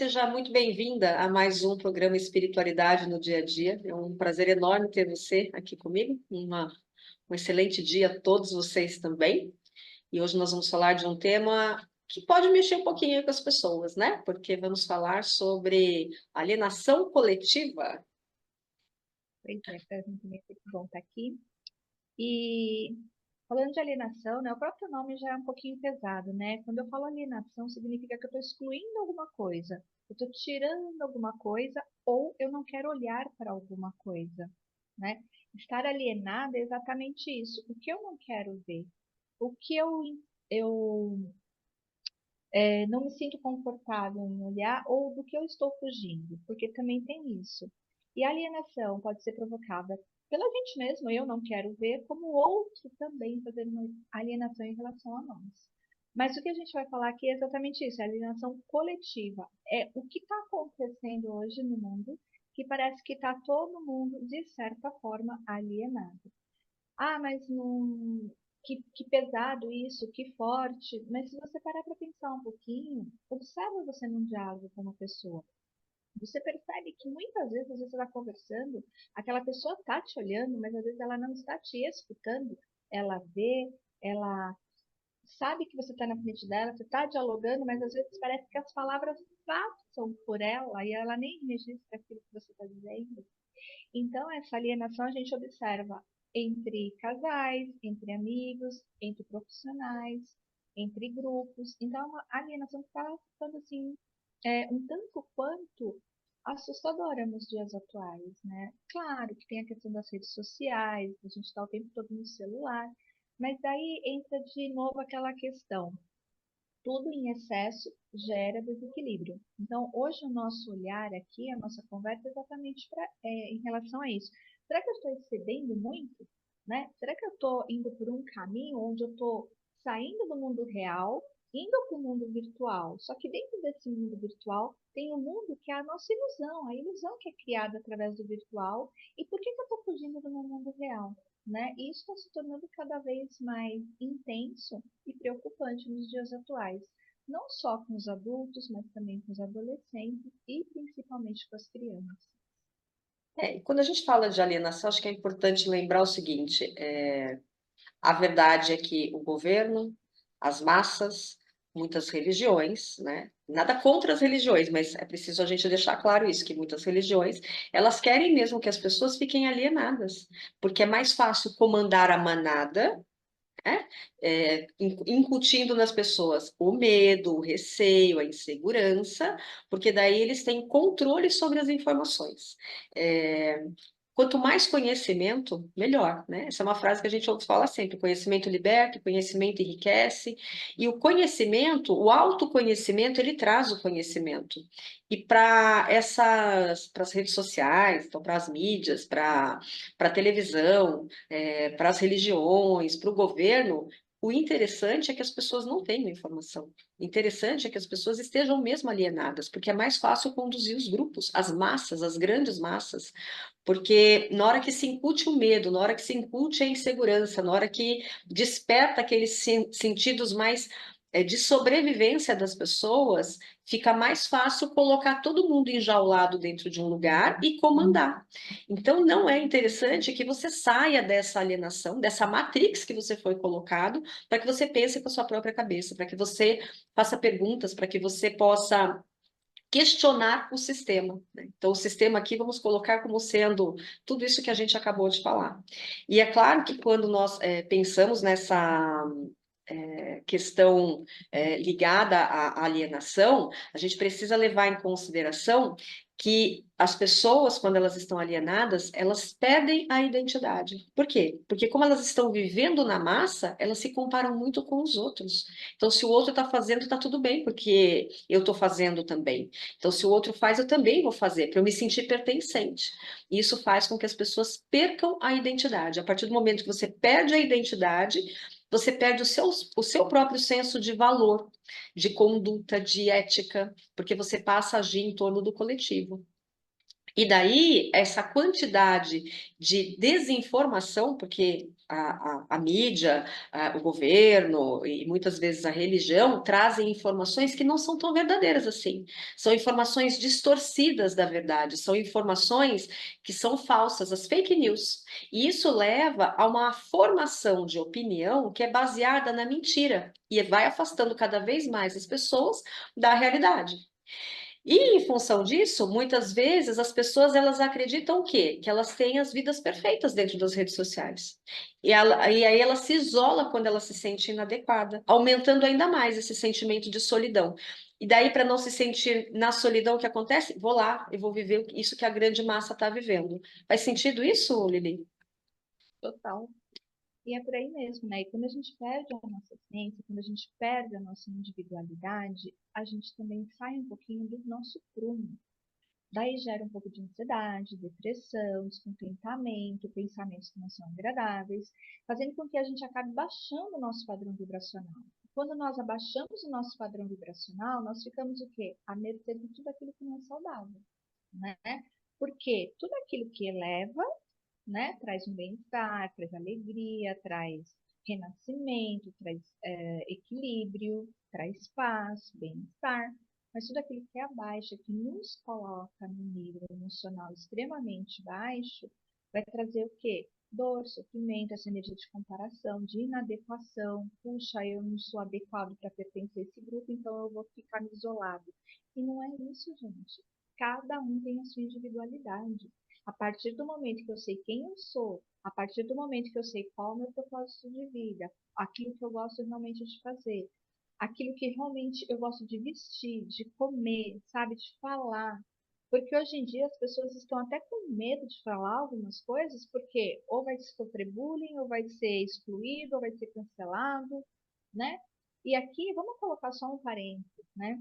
seja muito bem-vinda a mais um programa Espiritualidade no Dia a Dia. É um prazer enorme ter você aqui comigo. Um excelente dia a todos vocês também. E hoje nós vamos falar de um tema que pode mexer um pouquinho com as pessoas, né? Porque vamos falar sobre alienação coletiva. Pois é, para mim também é muito bom estar aqui. E falando de alienação, né, o próprio nome já é um pouquinho pesado, né? Quando eu falo alienação, significa que eu estou excluindo alguma coisa, eu estou tirando alguma coisa ou eu não quero olhar para alguma coisa, né? Estar alienado é exatamente isso. O que eu não quero ver, o que eu não me sinto confortável em olhar ou do que eu estou fugindo, porque também tem isso. E a alienação pode ser provocada pela gente mesmo, eu não quero ver, como o outro também fazendo uma alienação em relação a nós. Mas o que a gente vai falar aqui é exatamente isso, é alienação coletiva. É o que está acontecendo hoje no mundo, que parece que está todo mundo, de certa forma, alienado. Ah, mas não. Que pesado isso, que forte. Mas se você parar para pensar um pouquinho, observa você num diálogo com uma pessoa. Você percebe que muitas vezes você está conversando, aquela pessoa está te olhando, mas às vezes ela não está te escutando. Ela vê, ela sabe que você está na frente dela, você está dialogando, mas às vezes parece que as palavras passam por ela e ela nem registra aquilo que você está dizendo. Então, essa alienação a gente observa entre casais, entre amigos, entre profissionais, entre grupos. Então, a alienação está ficando assim, um tanto quanto assustadora nos dias atuais, né? Claro que tem a questão das redes sociais, a gente está o tempo todo no celular, mas daí entra de novo aquela questão tudo em excesso gera desequilíbrio. Então, hoje o nosso olhar aqui, a nossa conversa é exatamente em relação a isso. Será que eu estou excedendo muito? Né? Será que eu estou indo por um caminho onde eu estou saindo do mundo real, indo para o mundo virtual? Só que dentro desse mundo virtual tem o um mundo que é a nossa ilusão, a ilusão que é criada através do virtual. E por que eu estou fugindo do meu mundo real? Né? E isso está se tornando cada vez mais intenso e preocupante nos dias atuais, não só com os adultos, mas também com os adolescentes e principalmente com as crianças. E quando a gente fala de alienação, acho que é importante lembrar o seguinte: a verdade é que o governo, as massas, muitas religiões, né? Nada contra as religiões, mas é preciso a gente deixar claro isso, que muitas religiões, elas querem mesmo que as pessoas fiquem alienadas, porque é mais fácil comandar a manada, né? Incutindo nas pessoas o medo, o receio, a insegurança, porque daí eles têm controle sobre as informações. É, Quanto mais conhecimento, melhor, né? Essa é uma frase que a gente ouve falar sempre: conhecimento liberta, conhecimento enriquece. E o conhecimento, o autoconhecimento, ele traz o conhecimento. E para as redes sociais, então para as mídias, para a televisão, para as religiões, para o governo, o interessante é que as pessoas não tenham informação. O interessante é que as pessoas estejam mesmo alienadas, porque é mais fácil conduzir os grupos, as massas, as grandes massas. Porque na hora que se incute o medo, na hora que se incute a insegurança, na hora que desperta aqueles sentidos mais de sobrevivência das pessoas, fica mais fácil colocar todo mundo enjaulado dentro de um lugar e comandar. Então, não é interessante que você saia dessa alienação, dessa matrix que você foi colocado, para que você pense com a sua própria cabeça, para que você faça perguntas, para que você possa questionar o sistema, né? Então, o sistema aqui vamos colocar como sendo tudo isso que a gente acabou de falar. E é claro que quando nós pensamos nessa questão ligada à alienação, a gente precisa levar em consideração que as pessoas, quando elas estão alienadas, elas perdem a identidade. Por quê? Porque como elas estão vivendo na massa, elas se comparam muito com os outros. Então, se o outro está fazendo, está tudo bem, porque eu estou fazendo também. Então, se o outro faz, eu também vou fazer, para eu me sentir pertencente. E isso faz com que as pessoas percam a identidade. A partir do momento que você perde a identidade, você perde o seu próprio senso de valor, de conduta, de ética, porque você passa a agir em torno do coletivo. E daí, essa quantidade de desinformação, porque a mídia, o governo e muitas vezes a religião trazem informações que não são tão verdadeiras assim. São informações distorcidas da verdade, são informações que são falsas, as fake news. E isso leva a uma formação de opinião que é baseada na mentira e vai afastando cada vez mais as pessoas da realidade. E em função disso, muitas vezes as pessoas elas acreditam o quê? Que elas têm as vidas perfeitas dentro das redes sociais. E aí ela se isola quando ela se sente inadequada, aumentando ainda mais esse sentimento de solidão. E daí, para não se sentir na solidão, o que acontece? Vou lá e vou viver isso que a grande massa está vivendo. Faz sentido isso, Lili? Total. E é por aí mesmo, né? E quando a gente perde a nossa essência, quando a gente perde a nossa individualidade, a gente também sai um pouquinho do nosso prumo. Daí gera um pouco de ansiedade, depressão, descontentamento, pensamentos que não são agradáveis, fazendo com que a gente acabe baixando o nosso padrão vibracional. Quando nós abaixamos o nosso padrão vibracional, nós ficamos o quê? À mercê de tudo aquilo que não é saudável, né? Porque tudo aquilo que eleva, né, traz um bem-estar, traz alegria, traz renascimento, traz equilíbrio, traz paz, bem-estar. Mas tudo aquilo que é abaixo, que nos coloca num nível emocional extremamente baixo, vai trazer o quê? Dor, sofrimento, essa energia de comparação, de inadequação. Puxa, eu não sou adequado para pertencer a esse grupo, então eu vou ficar me isolado. E não é isso, gente. Cada um tem a sua individualidade. A partir do momento que eu sei quem eu sou, a partir do momento que eu sei qual é o meu propósito de vida, aquilo que eu gosto realmente de fazer, aquilo que realmente eu gosto de vestir, de comer, sabe, de falar. Porque hoje em dia as pessoas estão até com medo de falar algumas coisas, porque ou vai sofrer bullying, ou vai ser excluído, ou vai ser cancelado, né? E aqui, vamos colocar só um parênteses, né?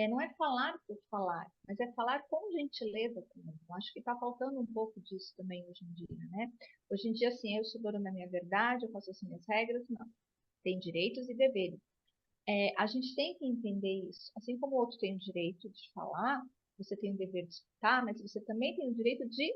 Não é falar por falar, mas é falar com gentileza também. Eu acho que está faltando um pouco disso também hoje em dia, né? Hoje em dia, assim, eu sou dona da minha verdade, eu faço as minhas regras, não. Tem direitos e deveres. A gente tem que entender isso. Assim como o outro tem o direito de falar, você tem o dever de escutar, mas você também tem o direito de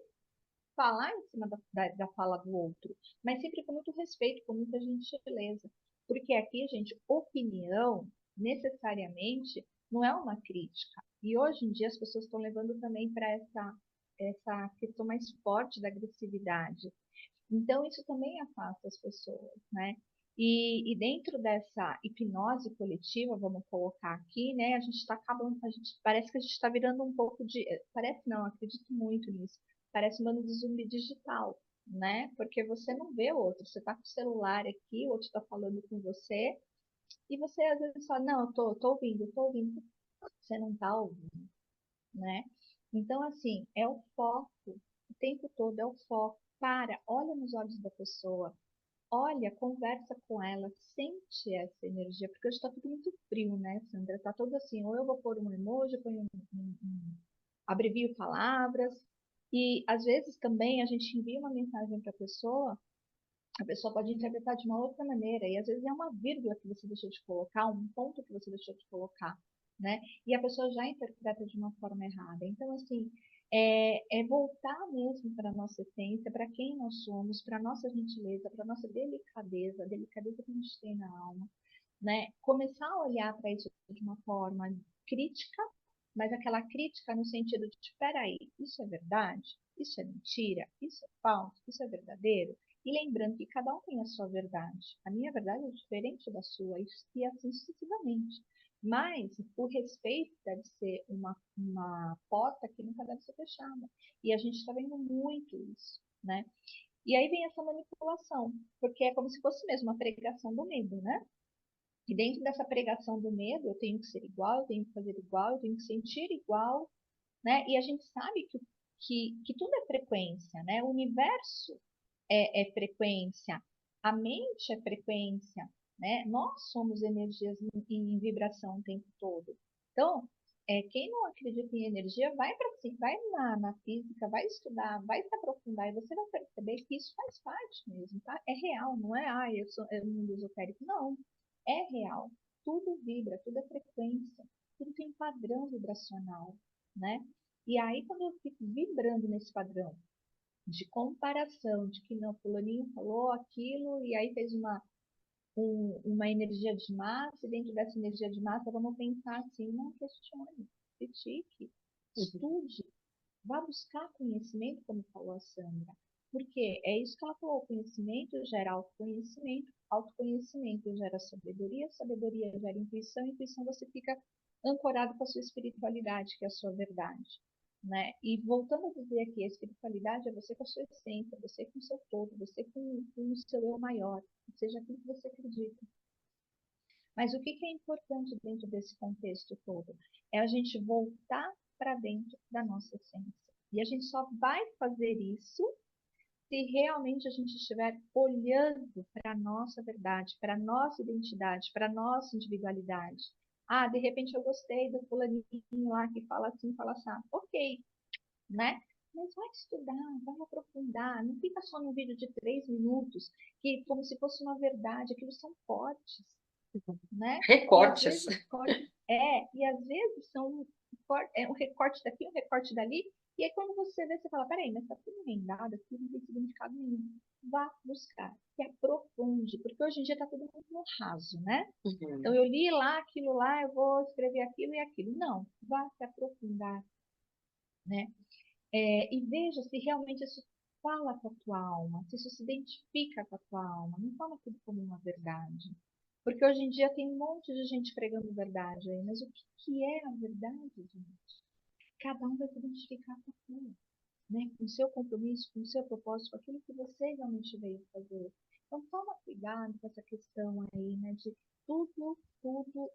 falar em cima da fala do outro, mas sempre com muito respeito, com muita gentileza. Porque aqui, gente, opinião necessariamente não é uma crítica. E hoje em dia as pessoas estão levando também para essa questão mais forte da agressividade. Então, isso também afasta as pessoas, né? E dentro dessa hipnose coletiva, vamos colocar aqui, né? A gente está acabando, a gente parece que a gente está virando um pouco de, parece não, acredito muito nisso. Parece um bando de zumbi digital, né? Porque você não vê o outro, você está com o celular aqui, o outro está falando com você, e você às vezes fala, não, tô ouvindo. Você não está ouvindo, né? Então, assim, é o foco, o tempo todo é o foco. Para, olha nos olhos da pessoa, olha, conversa com ela, sente essa energia, porque hoje está tudo muito frio, né, Sandra? Está tudo assim, ou eu vou pôr um emoji, ponho abrevio palavras, e às vezes também a gente envia uma mensagem para a pessoa pode interpretar de uma outra maneira, e às vezes é uma vírgula que você deixou de colocar, um ponto que você deixou de colocar, né? E a pessoa já interpreta de uma forma errada. Então, assim, é voltar mesmo para a nossa essência, para quem nós somos, para a nossa gentileza, para a nossa delicadeza, a delicadeza que a gente tem na alma, né? Começar a olhar para isso de uma forma crítica, mas aquela crítica no sentido de, espera aí, isso é verdade? Isso é mentira? Isso é falso? Isso é verdadeiro? E lembrando que cada um tem a sua verdade. A minha verdade é diferente da sua, e assim sucessivamente. Mas o respeito deve ser uma porta que nunca deve ser fechada. E a gente está vendo muito isso, né? E aí vem essa manipulação, porque é como se fosse mesmo uma pregação do medo, né? E dentro dessa pregação do medo, eu tenho que ser igual, eu tenho que fazer igual, eu tenho que sentir igual, né? E a gente sabe que tudo é frequência, né? O universo é frequência, a mente é frequência, né? Nós somos energias em vibração o tempo todo. Então, quem não acredita em energia, vai para si, vai na física, vai estudar, vai se aprofundar e você vai perceber que isso faz parte mesmo, tá? É real, não é, eu sou um mundo esotérico, não. É real. Tudo vibra, tudo é frequência, tudo tem padrão vibracional, né? E aí, quando eu fico vibrando nesse padrão de comparação, de que não, fulaninho falou aquilo e aí fez uma energia de massa, e dentro dessa energia de massa, vamos pensar assim, não questione, critique, Uhum. estude, vá buscar conhecimento, como falou a Sandra. Porque é isso que ela falou, conhecimento gera autoconhecimento, autoconhecimento gera sabedoria, sabedoria gera intuição, intuição você fica ancorado com a sua espiritualidade, que é a sua verdade. Né? E voltando a dizer aqui, a espiritualidade é você com a sua essência, você com o seu todo, você com o seu eu maior, seja aquilo que você acredita. Mas o que é importante dentro desse contexto todo? É a gente voltar para dentro da nossa essência. E a gente só vai fazer isso se realmente a gente estiver olhando para a nossa verdade, para a nossa identidade, para a nossa individualidade. Ah, de repente eu gostei do fulaninho lá que fala assim, fala assim. Ok, né? Mas vai estudar, vai aprofundar, não fica só num vídeo de 3 minutos, que como se fosse uma verdade, aquilo são cortes, né? E às Recortes. vezes e às vezes são um recorte daqui, um recorte dali, e aí quando você vê, você fala, peraí, mas tá tudo rendado aqui, não tem significado nenhum. Vá buscar, que aprofunde, porque hoje em dia tá tudo muito no raso, né? Então Uhum. eu li lá aquilo lá, eu vou escrever aquilo e aquilo. Não, vá se aprofundar, né? E veja se realmente isso fala com a tua alma, se isso se identifica com a tua alma, não fala tudo como uma verdade. Porque hoje em dia tem um monte de gente pregando verdade aí, mas o que é a verdade, gente? Cada um vai se identificar com aquilo, né? Com o seu compromisso, com o seu propósito, com aquilo que você realmente veio fazer. Então toma cuidado com essa questão aí, né? De tudo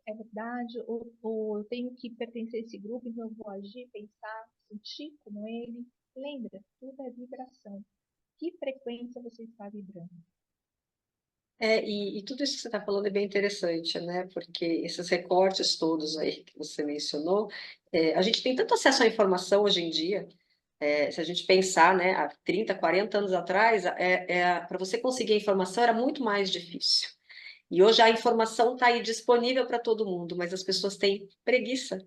é verdade, ou eu tenho que pertencer a esse grupo, então eu vou agir, pensar, sentir como ele. Lembra, tudo é vibração. Que frequência você está vibrando? E tudo isso que você está falando é bem interessante, né? Porque esses recortes todos aí que você mencionou, a gente tem tanto acesso à informação hoje em dia, se a gente pensar, né, há 30, 40 anos atrás, para você conseguir a informação era muito mais difícil. E hoje a informação está aí disponível para todo mundo, mas as pessoas têm preguiça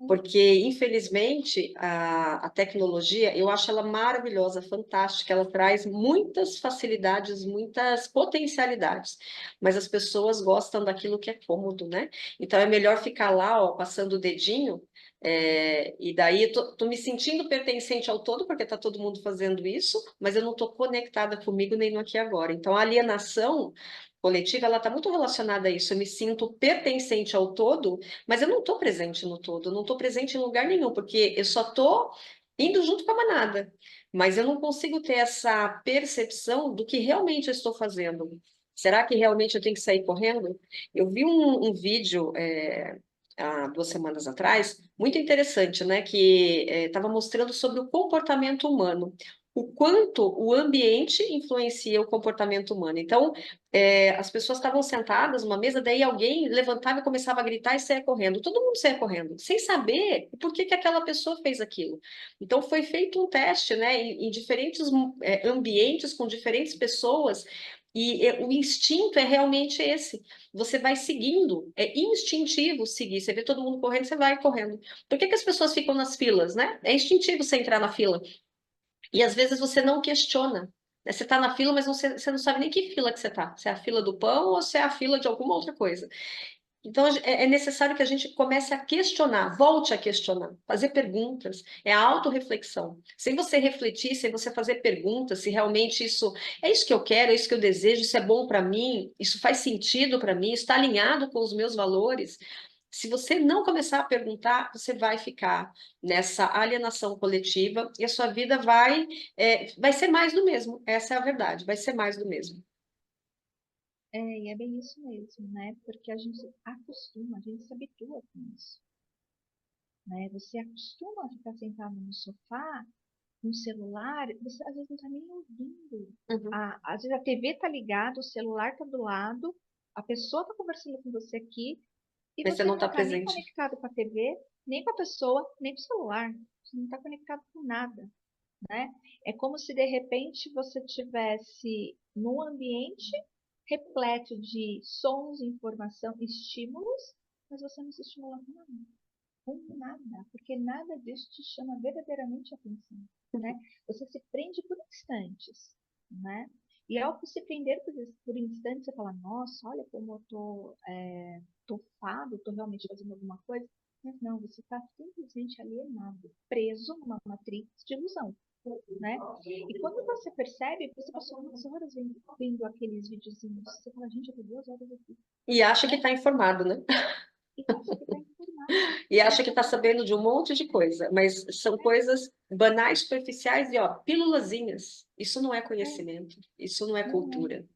porque, infelizmente, a tecnologia, eu acho ela maravilhosa, fantástica, ela traz muitas facilidades, muitas potencialidades, mas as pessoas gostam daquilo que é cômodo, né? Então é melhor ficar lá, ó, passando o dedinho, e daí eu tô me sentindo pertencente ao todo, porque está todo mundo fazendo isso, mas eu não estou conectada comigo nem no aqui e agora. Então a alienação coletiva, ela está muito relacionada a isso. Eu me sinto pertencente ao todo, mas eu não estou presente no todo, eu não estou presente em lugar nenhum, porque eu só estou indo junto com a manada, mas eu não consigo ter essa percepção do que realmente eu estou fazendo. Será que realmente eu tenho que sair correndo? Eu vi um vídeo há 2 semanas atrás, muito interessante, né? Que estava mostrando sobre o comportamento humano. O quanto o ambiente influencia o comportamento humano. Então, as pessoas estavam sentadas numa mesa, daí alguém levantava e começava a gritar e saia correndo. Todo mundo saia correndo, sem saber por que que aquela pessoa fez aquilo. Então foi feito um teste, né, em diferentes ambientes com diferentes pessoas. E o instinto é realmente esse. Você vai seguindo, é instintivo seguir. Você vê todo mundo correndo, você vai correndo. Por que que as pessoas ficam nas filas, né? É instintivo você entrar na fila. E às vezes você não questiona, né? Você está na fila, mas você não sabe nem que fila que você está. Se é a fila do pão ou se é a fila de alguma outra coisa. Então é necessário que a gente comece a questionar, volte a questionar, fazer perguntas, é a autorreflexão. Sem você refletir, sem você fazer perguntas, se realmente isso é isso que eu quero, é isso que eu desejo, isso é bom para mim, isso faz sentido para mim, está alinhado com os meus valores. Se você não começar a perguntar, você vai ficar nessa alienação coletiva e a sua vida vai ser mais do mesmo. Essa é a verdade, vai ser mais do mesmo. E é bem isso mesmo, né? Porque a gente acostuma, a gente se habitua com isso, né? Você acostuma a ficar sentado no sofá, no celular, você às vezes não está nem ouvindo. Uhum. Às vezes a TV está ligada, o celular está do lado, a pessoa está conversando com você aqui, e Mas você você não não está está nem presente. conectado com a TV, nem com a pessoa, nem com o celular. Você não está conectado com nada, né? É como se de repente você tivesse num ambiente repleto de sons, informação, estímulos, mas você não se estimula com nada. Com nada, porque nada disso te chama verdadeiramente atenção, né? Você se prende por instantes, né? E ao se prender por instantes, você fala, nossa, olha como eu tô fado, tô realmente fazendo alguma coisa. Mas não, você está simplesmente alienado, preso numa matrix de ilusão, né? E quando você percebe, você passou umas horas vendo aqueles videozinhos, você fala, gente, eu tô 2 horas aqui, E acha que né? está informado, né? E acha que está informado, E né? acha que está sabendo de um monte de coisa, mas são coisas banais, superficiais e, ó, pílulazinhas. Isso não é É, conhecimento, isso não é não é. cultura.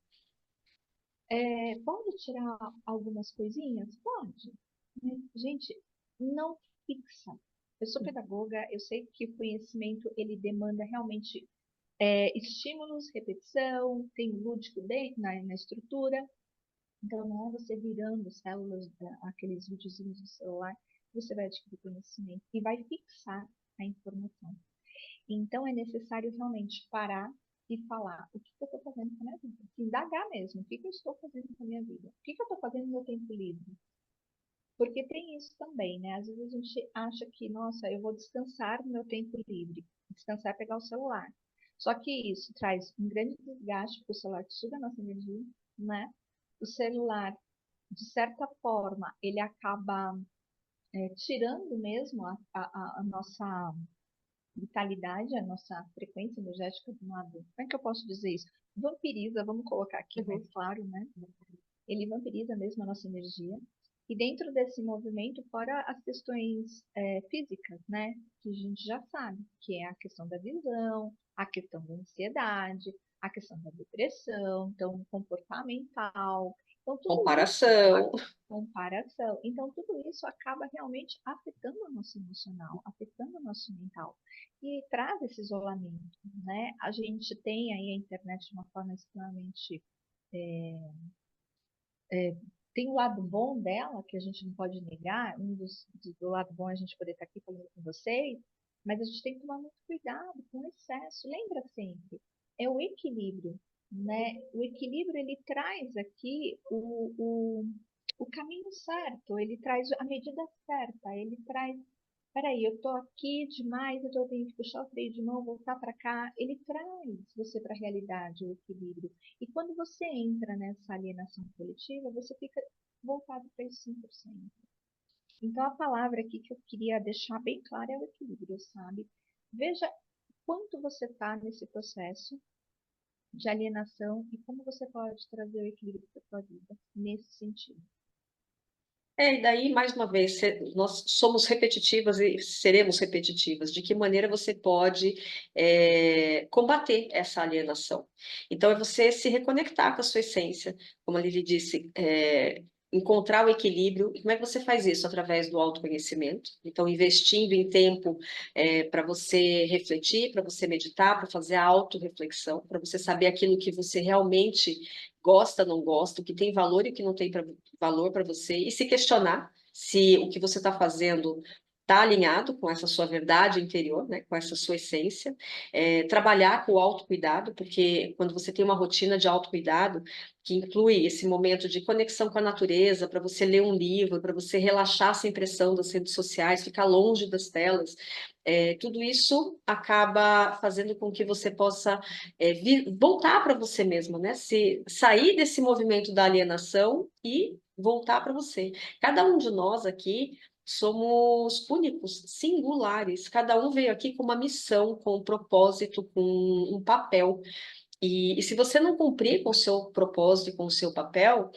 Pode tirar algumas coisinhas? Pode. Mas, gente, não fixa. Eu sou pedagoga, eu sei que o conhecimento ele demanda realmente estímulos, repetição, tem o lúdico dentro, na estrutura. Então, não é você virando células, aqueles videozinhos do celular, que você vai adquirir conhecimento e vai fixar a informação. Então, é necessário realmente parar e falar o que eu estou fazendo com a minha vida. Se indagar mesmo, o que eu estou fazendo com a minha vida? O que eu estou fazendo no meu tempo livre? Porque tem isso também, né? Às vezes a gente acha que, nossa, eu vou descansar no meu tempo livre. Descansar é pegar o celular. Só que isso traz um grande desgaste, porque o celular suga a nossa energia, né? O celular, de certa forma, ele acaba tirando mesmo a nossa vitalidade, a nossa frequência energética de um lado. Como é que eu posso dizer isso? Vampiriza, vamos colocar aqui mais Uhum. claro, né? Ele vampiriza mesmo a nossa energia. E dentro desse movimento, fora as questões físicas, né? Que a gente já sabe, que é a questão da visão, a questão da ansiedade, a questão da depressão, então comportamental. Então, tudo isso, a Comparação. comparação. Então, tudo isso acaba realmente afetando o nosso emocional, afetando o nosso mental. E traz esse isolamento, né? A gente tem aí a internet de uma forma extremamente é, é, tem o lado bom dela, que a gente não pode negar, do lado bom é a gente poder estar aqui falando com vocês, mas a gente tem que tomar muito cuidado com o excesso. Lembra sempre, é o equilíbrio, né? O equilíbrio, ele traz aqui o caminho certo, ele traz a medida certa, ele traz, peraí, eu tô aqui demais, eu tenho que puxar o freio de mão, voltar para cá, ele traz você para a realidade, o equilíbrio. E quando você entra nessa alienação coletiva, você fica voltado para isso 100%. Então, a palavra aqui que eu queria deixar bem clara é o equilíbrio, sabe? Veja quanto você está nesse processo de alienação e como você pode trazer o equilíbrio para a sua vida nesse sentido. E daí, mais uma vez, nós somos repetitivas e seremos repetitivas. De que maneira você pode combater essa alienação? Então, é você se reconectar com a sua essência, como a Lili disse, encontrar o equilíbrio. E como é que você faz isso? Através do autoconhecimento. Então, investindo em tempo para você refletir, para você meditar, para fazer a autorreflexão, para você saber aquilo que você realmente gosta, não gosta, o que tem valor e o que não tem valor para você, e se questionar se o que você está fazendo está alinhado com essa sua verdade interior, né, com essa sua essência. Trabalhar com o autocuidado, porque quando você tem uma rotina de autocuidado, que inclui esse momento de conexão com a natureza, para você ler um livro, para você relaxar sem pressão das redes sociais, ficar longe das telas, tudo isso acaba fazendo com que você possa voltar para você mesma, né? Se sair desse movimento da alienação e voltar para você. Cada um de nós aqui somos únicos, singulares. Cada um veio aqui com uma missão, com um propósito, com um papel. E se você não cumprir com o seu propósito e com o seu papel,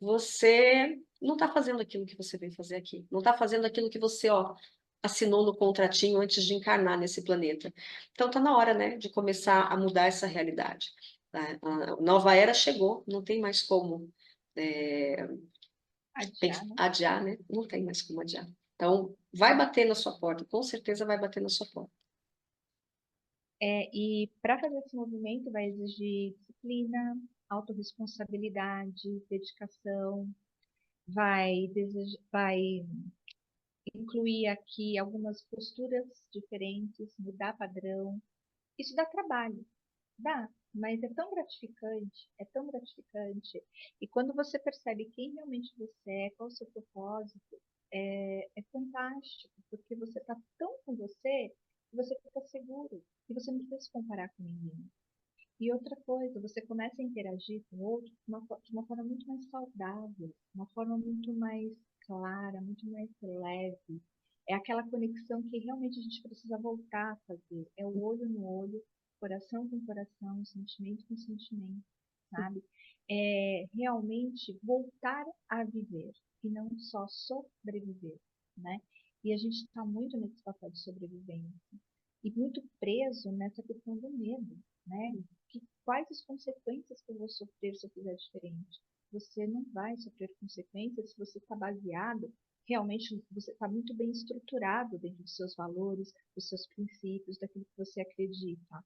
você não está fazendo aquilo que você veio fazer aqui. Não está fazendo aquilo que você, ó, assinou no contratinho antes de encarnar nesse planeta. Então está na hora, né, de começar a mudar essa realidade. A nova era chegou, não tem mais como é, Adiar, né? adiar, né? Não tem mais como adiar. Então, vai bater na sua porta, com certeza vai bater na sua porta. E para fazer esse movimento vai exigir disciplina, autorresponsabilidade, dedicação, vai incluir aqui algumas posturas diferentes, mudar padrão. Isso dá trabalho, dá, mas é tão gratificante, é tão gratificante. E quando você percebe quem realmente você é, qual o seu propósito, é fantástico, porque você está tão com você que você fica seguro e você não precisa se comparar com ninguém. E outra coisa, você começa a interagir com o outro de uma forma muito mais saudável, uma forma muito mais clara, muito mais leve. É aquela conexão que realmente a gente precisa voltar a fazer. É o olho no olho, coração com coração, sentimento com sentimento, sabe? É realmente voltar a viver e não só sobreviver, né? E a gente está muito nesse papel de sobrevivência e muito preso nessa questão do medo, né? Quais as consequências que eu vou sofrer se eu fizer diferente? Você não vai sofrer consequências se você está baseado, realmente você está muito bem estruturado dentro dos seus valores, dos seus princípios, daquilo que você acredita,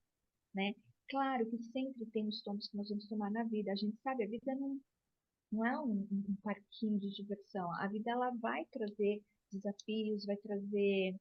né? Claro que sempre tem os tombos que nós vamos tomar na vida. A gente sabe, a vida não é um parquinho de diversão. A vida ela vai trazer desafios, vai trazer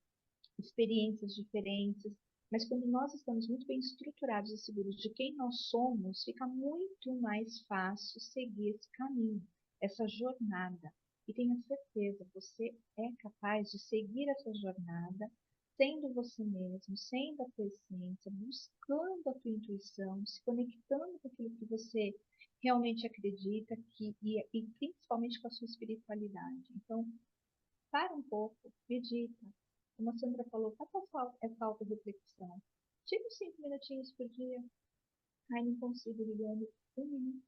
experiências diferentes, mas quando nós estamos muito bem estruturados e seguros de quem nós somos, fica muito mais fácil seguir esse caminho, essa jornada. E tenha certeza, você é capaz de seguir essa jornada sendo você mesmo, sendo a tua essência, buscando a tua intuição, se conectando com aquilo que você realmente acredita e principalmente com a sua espiritualidade. Então, para um pouco, medita. Como a Sandra falou, faça essa auto-reflexão. Tira uns 5 minutinhos por dia. Ai, não consigo, Liliane. 1 minuto.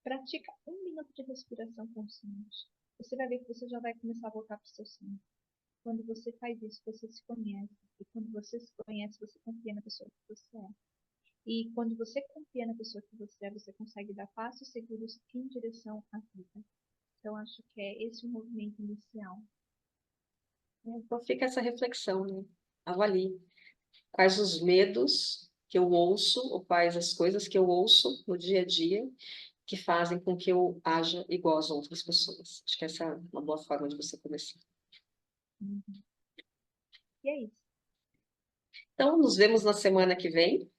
Pratica 1 minuto de respiração consciente. Você vai ver que você já vai começar a voltar para o seu centro. Quando você faz isso, você se conhece. E quando você se conhece, você confia na pessoa que você é. E quando você confia na pessoa que você é, você consegue dar passos seguros em direção à vida. Então, acho que é esse o movimento inicial. Então fica essa reflexão, né? Avalie quais os medos que eu ouço, ou quais as coisas que eu ouço no dia a dia que fazem com que eu haja igual às outras pessoas. Acho que essa é uma boa forma de você começar. Uhum. E é isso. Então, nos vemos na semana que vem.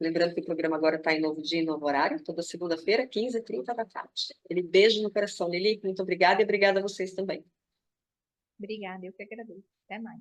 Lembrando que o programa agora está em novo dia e novo horário, toda segunda-feira, 15h30 da tarde. Ele beijo no coração, Lili. Muito obrigada e obrigada a vocês também. Obrigada, eu que agradeço. Até mais.